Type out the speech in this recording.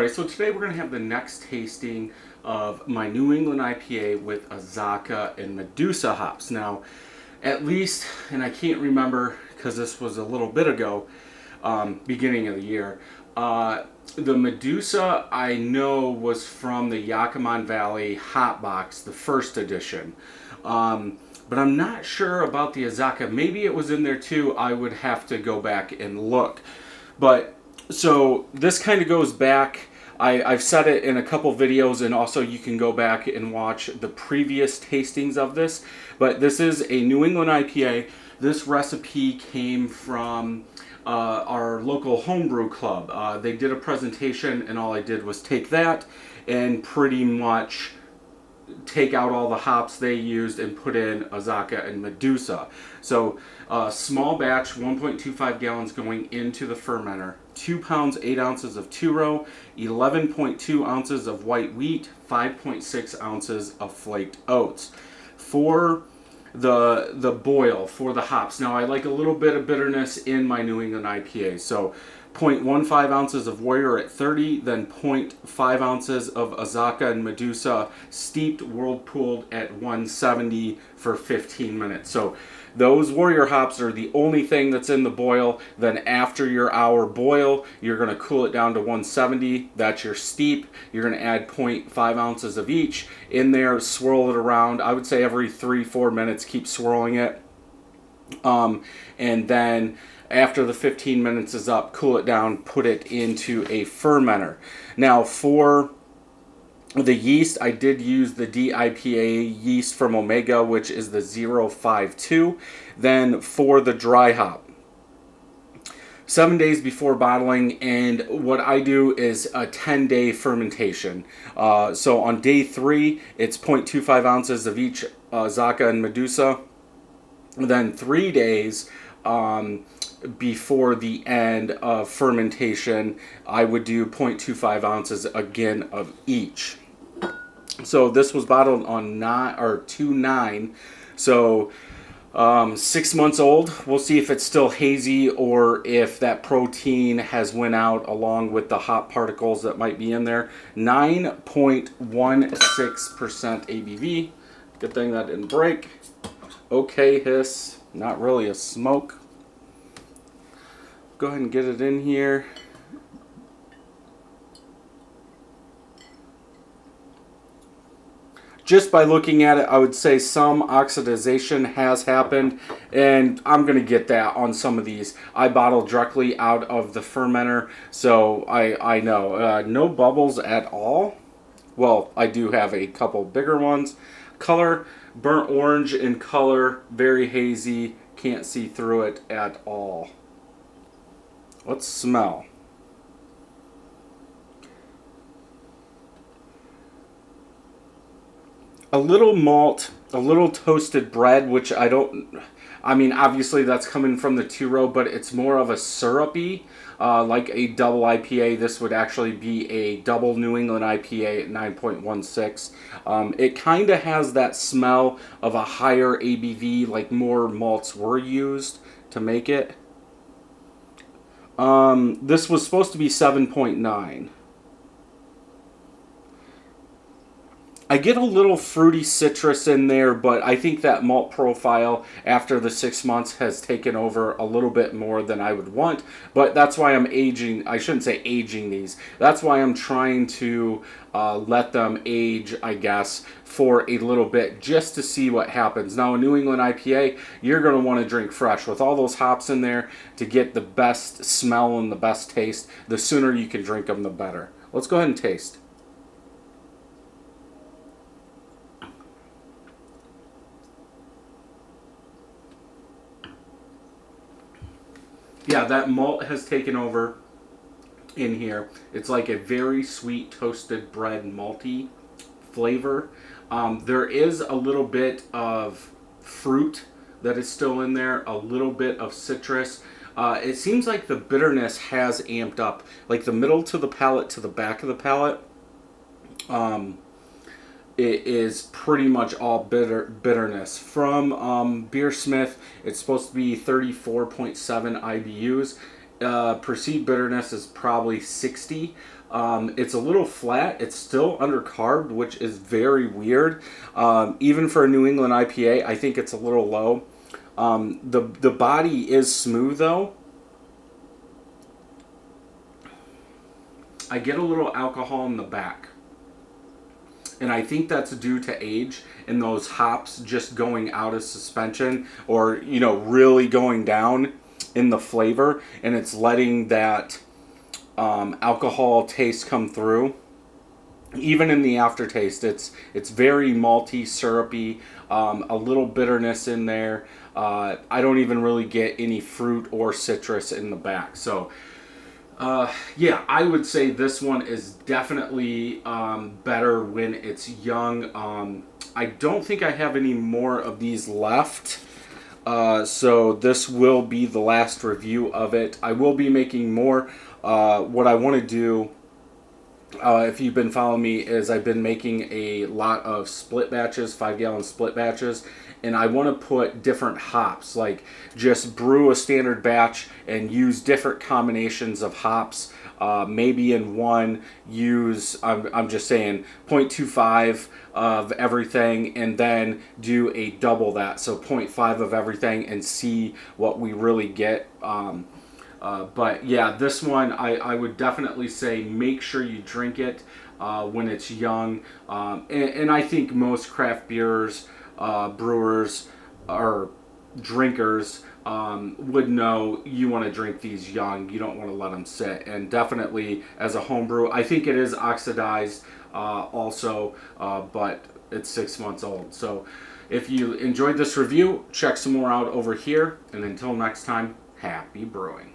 Alright, so today we're going to have the next tasting of my New England IPA with Azacca and Medusa hops. Now, at least, and I can't remember because this was a little bit ago, beginning of the year, the Medusa I know was from the Yakima Valley Hop Box, the first edition. But I'm not sure about the Azacca. Maybe it was in there too. I would have to go back and look. But so this kind of goes back. I've said it in a couple videos, and also you can go back and watch the previous tastings of this. But this is a New England IPA. This recipe came from our local homebrew club. They did a presentation, and all I did was take that and pretty much take out all the hops they used and put in Azacca and Medusa. So small batch, 1.25 gallons going into the fermenter, 2 pounds 8 ounces of two-row, 11.2 ounces of white wheat, 5.6 ounces of flaked oats. For the boil, for the hops, now I like a little bit of bitterness in my New England IPA, so 0.15 ounces of Warrior at 30, then 0.5 ounces of Azacca and Medusa steeped whirlpooled at 170 for 15 minutes. So those Warrior hops are the only thing that's in the boil. Then after your hour boil, you're going to cool it down to 170. That's your steep. You're going to add 0.5 ounces of each in there, swirl it around. I would say every 3-4 minutes, keep swirling it. And then after the 15 minutes is up, cool it down, put it into a fermenter. Now for the yeast, I did use the DIPA yeast from Omega, which is the 052. Then for the dry hop, 7 days before bottling, and what I do is a 10-day fermentation. So on day 3, it's 0.25 ounces of each Azacca and Medusa. Then 3 days before the end of fermentation, I would do 0.25 ounces again of each. So this was bottled on 2/9, so 6 months old. We'll see if it's still hazy or if that protein has went out along with the hop particles that might be in there. 9.16% ABV. Good thing that didn't break. Okay, hiss. Not really a smoke. Go ahead and get it in here. Just by looking at it, I would say some oxidation has happened, and I'm going to get that on some of these. I bottle directly out of the fermenter, so I know. No bubbles at all. Well, I do have a couple bigger ones. Color, burnt orange in color, very hazy, can't see through it at all. Let's smell. A little malt, a little toasted bread, which I mean, obviously that's coming from the two-row, but it's more of a syrupy, like a double IPA. This would actually be a double New England IPA at 9.16. It kind of has that smell of a higher ABV, like more malts were used to make it. This was supposed to be 7.9. I get a little fruity citrus in there, but I think that malt profile after the 6 months has taken over a little bit more than I would want. But that's why I'm aging. I shouldn't say aging these. That's why I'm trying to let them age, I guess, for a little bit just to see what happens. Now, a New England IPA, you're going to want to drink fresh with all those hops in there to get the best smell and the best taste. The sooner you can drink them, the better. Let's go ahead and taste. Yeah, that malt has taken over in here. It's like a very sweet toasted bread malty flavor. There is a little bit of fruit that is still in there, a little bit of citrus. It seems like the bitterness has amped up, like the middle to the palate to the back of the palate. It is pretty much all bitterness. From Beersmith, it's supposed to be 34.7 IBUs. Perceived bitterness is probably 60, It's a little flat. It's still undercarbed, which is very weird. Even for a New England IPA, I think it's a little low. The body is smooth though. I get a little alcohol in the back. And I think that's due to age and those hops just going out of suspension, or, you know, really going down in the flavor, and it's letting that alcohol taste come through. Even in the aftertaste, it's very malty, syrupy, a little bitterness in there. I don't even really get any fruit or citrus in the back. So yeah, I would say this one is definitely better when it's young. I don't think I have any more of these left. So this will be the last review of it. I will be making more. What I want to do, if you've been following me, is I've been making a lot of split batches, 5-gallon split batches, and I want to put different hops, like just brew a standard batch and use different combinations of hops. Maybe in one use, I'm just saying 0.25 of everything, and then do a double that, so 0.5 of everything, and see what we really get. But yeah, this one I would definitely say make sure you drink it when it's young. And I think most craft beers, brewers, or drinkers would know you want to drink these young. You don't want to let them sit. And definitely as a homebrew, I think it is oxidized also, but it's 6 months old. So if you enjoyed this review, check some more out over here. And until next time, happy brewing.